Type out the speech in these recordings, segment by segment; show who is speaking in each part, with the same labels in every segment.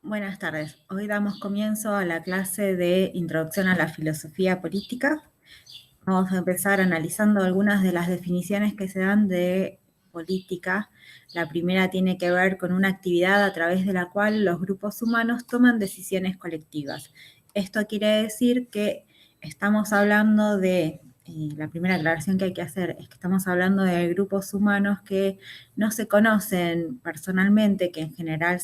Speaker 1: Buenas tardes. Hoy damos comienzo a la clase de Introducción a la Filosofía Política. Vamos a empezar analizando algunas de las definiciones que se dan de política. La primera tiene que ver con una actividad a través de la cual los grupos humanos toman decisiones colectivas. Esto quiere decir que estamos hablando de, la primera aclaración que hay que hacer es que estamos hablando de grupos humanos que no se conocen personalmente, que en general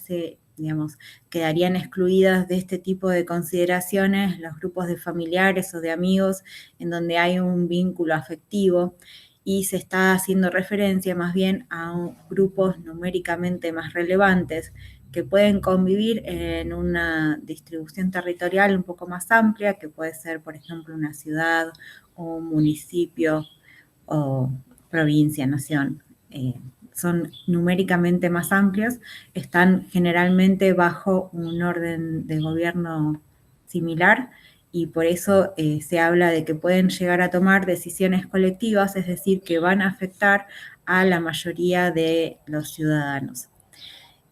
Speaker 1: quedarían excluidas de este tipo de consideraciones los grupos de familiares o de amigos en donde hay un vínculo afectivo y se está haciendo referencia más bien a grupos numéricamente más relevantes que pueden convivir en una distribución territorial un poco más amplia, que puede ser, por ejemplo, una ciudad o un municipio o provincia, nación. Son numéricamente más amplios, están generalmente bajo un orden de gobierno similar y por eso se habla de que pueden llegar a tomar decisiones colectivas, es decir, que van a afectar a la mayoría de los ciudadanos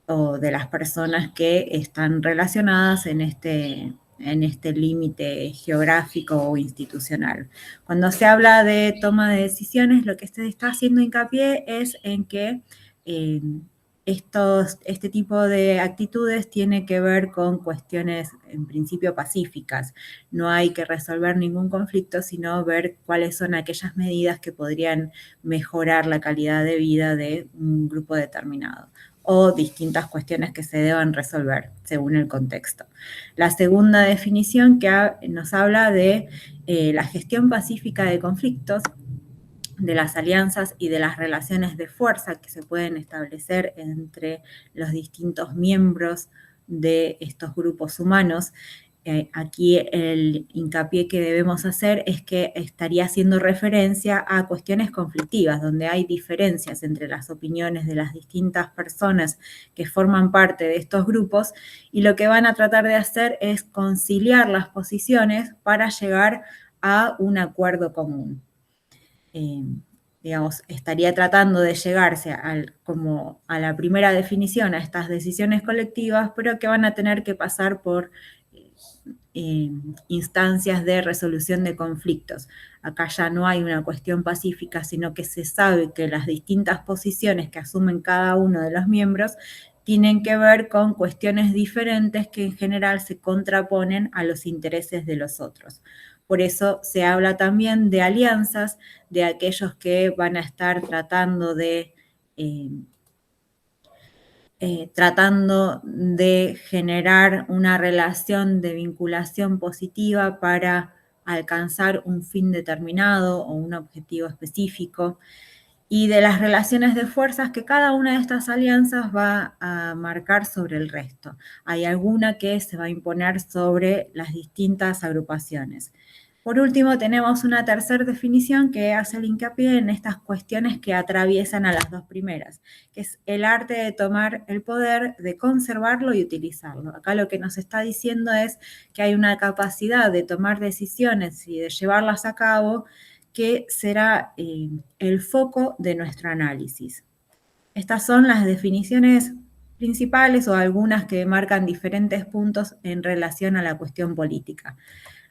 Speaker 1: o de las personas que están relacionadas en este límite geográfico o institucional. Cuando se habla de toma de decisiones, lo que se está haciendo hincapié es en que este tipo de actitudes tiene que ver con cuestiones en principio pacíficas. No hay que resolver ningún conflicto, sino ver cuáles son aquellas medidas que podrían mejorar la calidad de vida de un grupo determinado o distintas cuestiones que se deban resolver según el contexto. La segunda definición que nos habla de la gestión pacífica de conflictos, de las alianzas y de las relaciones de fuerza que se pueden establecer entre los distintos miembros de estos grupos humanos. Aquí el hincapié que debemos hacer es que estaría haciendo referencia a cuestiones conflictivas, donde hay diferencias entre las opiniones de las distintas personas que forman parte de estos grupos, y lo que van a tratar de hacer es conciliar las posiciones para llegar a un acuerdo común. Estaría tratando de llegarse como a la primera definición, a estas decisiones colectivas, pero que van a tener que pasar por instancias de resolución de conflictos. Acá ya no hay una cuestión pacífica, sino que se sabe que las distintas posiciones que asumen cada uno de los miembros tienen que ver con cuestiones diferentes que en general se contraponen a los intereses de los otros. Por eso se habla también de alianzas, de aquellos que van a estar tratando de generar una relación de vinculación positiva para alcanzar un fin determinado o un objetivo específico, y de las relaciones de fuerzas que cada una de estas alianzas va a marcar sobre el resto. Hay alguna que se va a imponer sobre las distintas agrupaciones. Por último, tenemos una tercera definición que hace el hincapié en estas cuestiones que atraviesan a las dos primeras, que es el arte de tomar el poder, de conservarlo y utilizarlo. Acá lo que nos está diciendo es que hay una capacidad de tomar decisiones y de llevarlas a cabo que será el foco de nuestro análisis. Estas son las definiciones principales o algunas que marcan diferentes puntos en relación a la cuestión política.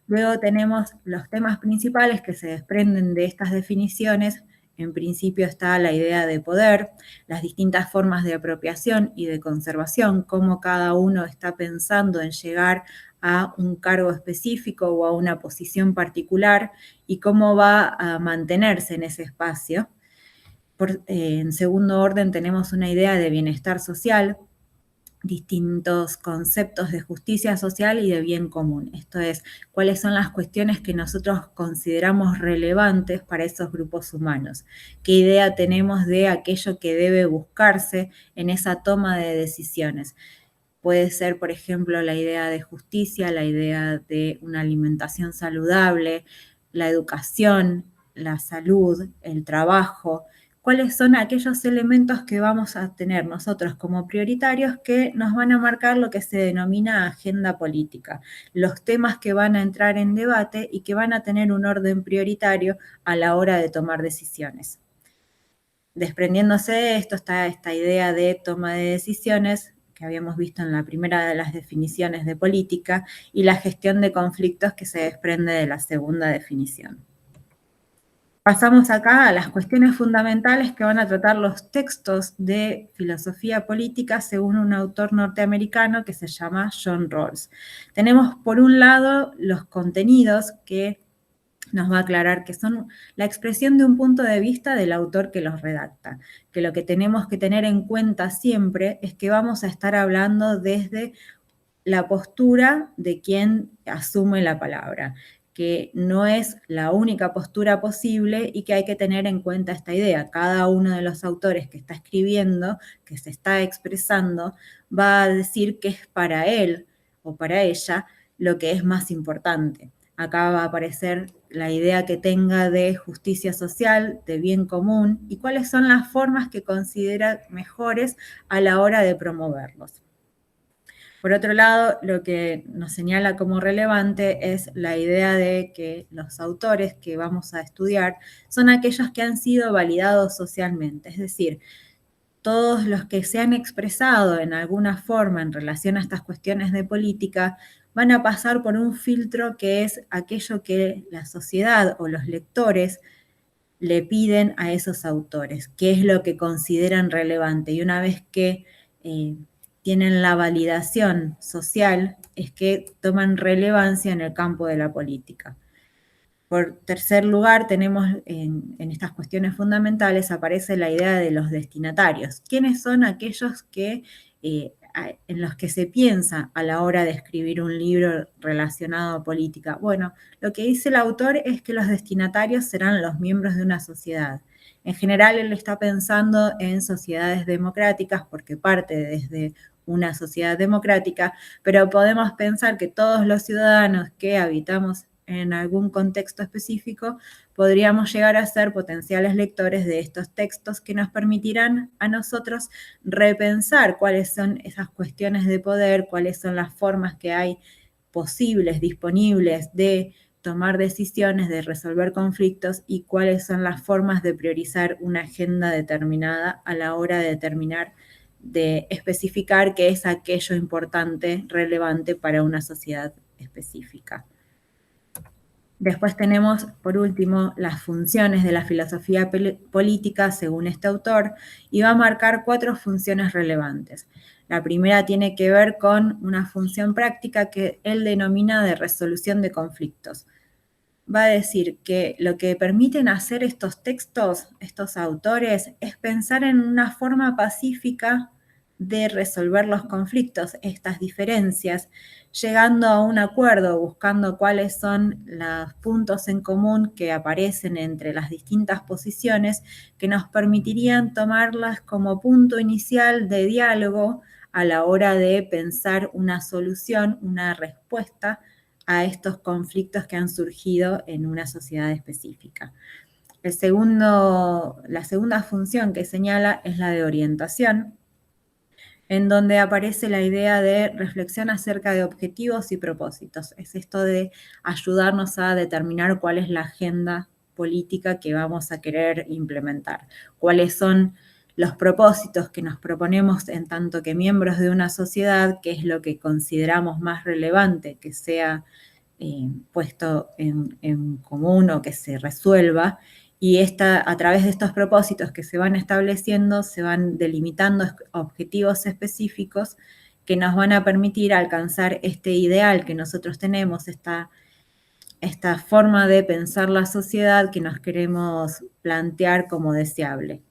Speaker 1: Luego tenemos los temas principales que se desprenden de estas definiciones. En principio está la idea de poder, las distintas formas de apropiación y de conservación, cómo cada uno está pensando en llegar a un cargo específico o a una posición particular y cómo va a mantenerse en ese espacio. En segundo orden tenemos una idea de bienestar social, distintos conceptos de justicia social y de bien común. Esto es, cuáles son las cuestiones que nosotros consideramos relevantes para esos grupos humanos. ¿Qué idea tenemos de aquello que debe buscarse en esa toma de decisiones? Puede ser, por ejemplo, la idea de justicia, la idea de una alimentación saludable, la educación, la salud, el trabajo. ¿Cuáles son aquellos elementos que vamos a tener nosotros como prioritarios que nos van a marcar lo que se denomina agenda política? Los temas que van a entrar en debate y que van a tener un orden prioritario a la hora de tomar decisiones. Desprendiéndose de esto está esta idea de toma de decisiones que habíamos visto en la primera de las definiciones de política, y la gestión de conflictos que se desprende de la segunda definición. Pasamos acá a las cuestiones fundamentales que van a tratar los textos de filosofía política según un autor norteamericano que se llama John Rawls. Tenemos por un lado los contenidos que nos va a aclarar que son la expresión de un punto de vista del autor que los redacta, que lo que tenemos que tener en cuenta siempre es que vamos a estar hablando desde la postura de quien asume la palabra, que no es la única postura posible y que hay que tener en cuenta esta idea. Cada uno de los autores que está escribiendo, que se está expresando, va a decir que es para él o para ella lo que es más importante. Acá va a aparecer la idea que tenga de justicia social, de bien común y cuáles son las formas que considera mejores a la hora de promoverlos. Por otro lado, lo que nos señala como relevante es la idea de que los autores que vamos a estudiar son aquellos que han sido validados socialmente, es decir, todos los que se han expresado en alguna forma en relación a estas cuestiones de política van a pasar por un filtro que es aquello que la sociedad o los lectores le piden a esos autores, qué es lo que consideran relevante. Y una vez que tienen la validación social, es que toman relevancia en el campo de la política. Por tercer lugar, tenemos en estas cuestiones fundamentales, aparece la idea de los destinatarios. ¿Quiénes son aquellos que, en los que se piensa a la hora de escribir un libro relacionado a política? Bueno, lo que dice el autor es que los destinatarios serán los miembros de una sociedad. En general, él está pensando en sociedades democráticas porque parte desde una sociedad democrática, pero podemos pensar que todos los ciudadanos que habitamos en algún contexto específico, podríamos llegar a ser potenciales lectores de estos textos que nos permitirán a nosotros repensar cuáles son esas cuestiones de poder, cuáles son las formas que hay posibles, disponibles de tomar decisiones, de resolver conflictos y cuáles son las formas de priorizar una agenda determinada a la hora de determinar, de especificar qué es aquello importante, relevante para una sociedad específica. Después tenemos, por último, las funciones de la filosofía política según este autor y va a marcar 4 funciones relevantes. La primera tiene que ver con una función práctica que él denomina de resolución de conflictos. Va a decir que lo que permiten hacer estos textos, estos autores, es pensar en una forma pacífica de resolver los conflictos, estas diferencias, llegando a un acuerdo, buscando cuáles son los puntos en común que aparecen entre las distintas posiciones que nos permitirían tomarlas como punto inicial de diálogo a la hora de pensar una solución, una respuesta a estos conflictos que han surgido en una sociedad específica. La segunda función que señala es la de orientación, en donde aparece la idea de reflexión acerca de objetivos y propósitos. Es esto de ayudarnos a determinar cuál es la agenda política que vamos a querer implementar, cuáles son los propósitos que nos proponemos en tanto que miembros de una sociedad, qué es lo que consideramos más relevante que sea puesto en común o que se resuelva, y a través de estos propósitos que se van estableciendo, se van delimitando objetivos específicos que nos van a permitir alcanzar este ideal que nosotros tenemos, esta forma de pensar la sociedad que nos queremos plantear como deseable.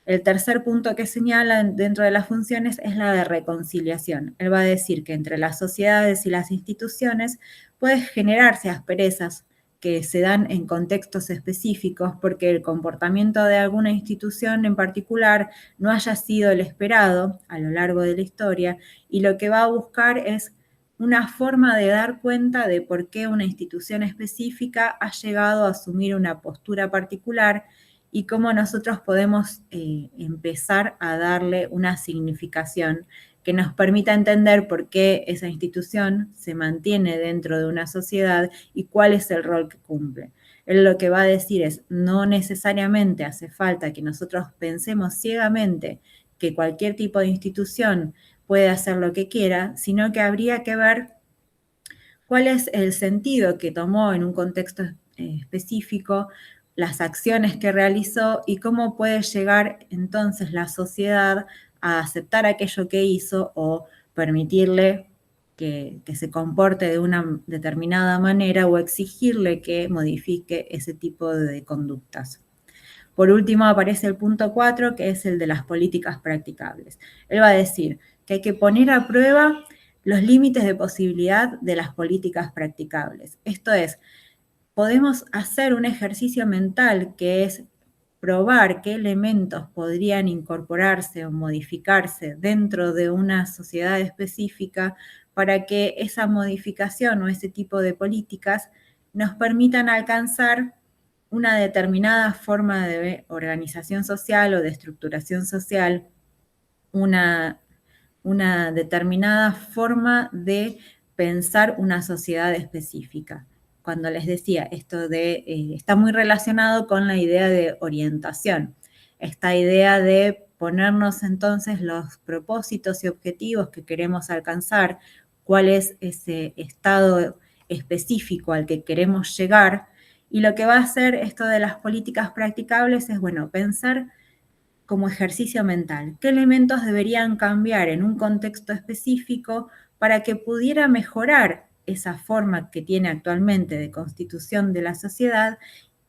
Speaker 1: El tercer punto que señala dentro de las funciones es la de reconciliación. Él va a decir que entre las sociedades y las instituciones puede generarse asperezas que se dan en contextos específicos porque el comportamiento de alguna institución en particular no haya sido el esperado a lo largo de la historia, y lo que va a buscar es una forma de dar cuenta de por qué una institución específica ha llegado a asumir una postura particular y cómo nosotros podemos empezar a darle una significación que nos permita entender por qué esa institución se mantiene dentro de una sociedad y cuál es el rol que cumple. Él lo que va a decir es, no necesariamente hace falta que nosotros pensemos ciegamente que cualquier tipo de institución puede hacer lo que quiera, sino que habría que ver cuál es el sentido que tomó en un contexto específico, las acciones que realizó y cómo puede llegar entonces la sociedad a aceptar aquello que hizo o permitirle que se comporte de una determinada manera o exigirle que modifique ese tipo de conductas. Por último, aparece el punto 4, que es el de las políticas practicables. Él va a decir que hay que poner a prueba los límites de posibilidad de las políticas practicables. Esto es, podemos hacer un ejercicio mental que es probar qué elementos podrían incorporarse o modificarse dentro de una sociedad específica para que esa modificación o ese tipo de políticas nos permitan alcanzar una determinada forma de organización social o de estructuración social, una determinada forma de pensar una sociedad específica. Cuando les decía esto está muy relacionado con la idea de orientación, esta idea de ponernos entonces los propósitos y objetivos que queremos alcanzar, cuál es ese estado específico al que queremos llegar, y lo que va a hacer esto de las políticas practicables es, bueno, pensar como ejercicio mental. ¿Qué elementos deberían cambiar en un contexto específico para que pudiera mejorar esa forma que tiene actualmente de constitución de la sociedad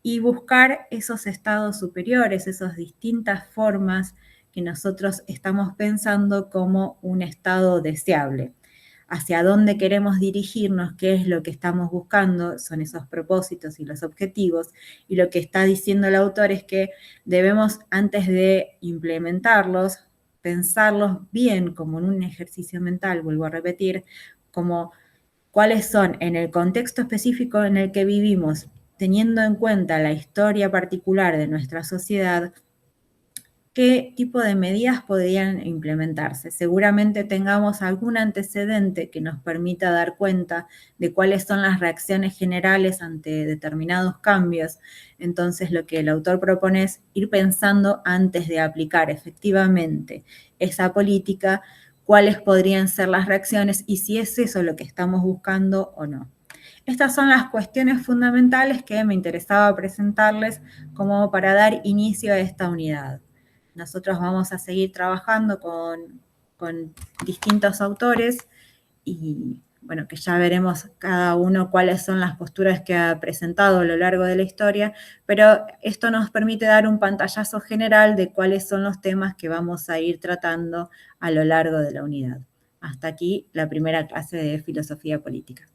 Speaker 1: y buscar esos estados superiores, esas distintas formas que nosotros estamos pensando como un estado deseable? Hacia dónde queremos dirigirnos, qué es lo que estamos buscando, son esos propósitos y los objetivos. Y lo que está diciendo el autor es que debemos, antes de implementarlos, pensarlos bien como en un ejercicio mental, vuelvo a repetir, como cuáles son en el contexto específico en el que vivimos, teniendo en cuenta la historia particular de nuestra sociedad, qué tipo de medidas podrían implementarse. Seguramente tengamos algún antecedente que nos permita dar cuenta de cuáles son las reacciones generales ante determinados cambios. Entonces, lo que el autor propone es ir pensando antes de aplicar efectivamente esa política, cuáles podrían ser las reacciones y si es eso lo que estamos buscando o no. Estas son las cuestiones fundamentales que me interesaba presentarles como para dar inicio a esta unidad. Nosotros vamos a seguir trabajando con distintos autores y bueno, que ya veremos cada uno cuáles son las posturas que ha presentado a lo largo de la historia, pero esto nos permite dar un pantallazo general de cuáles son los temas que vamos a ir tratando a lo largo de la unidad. Hasta aquí la primera clase de filosofía política.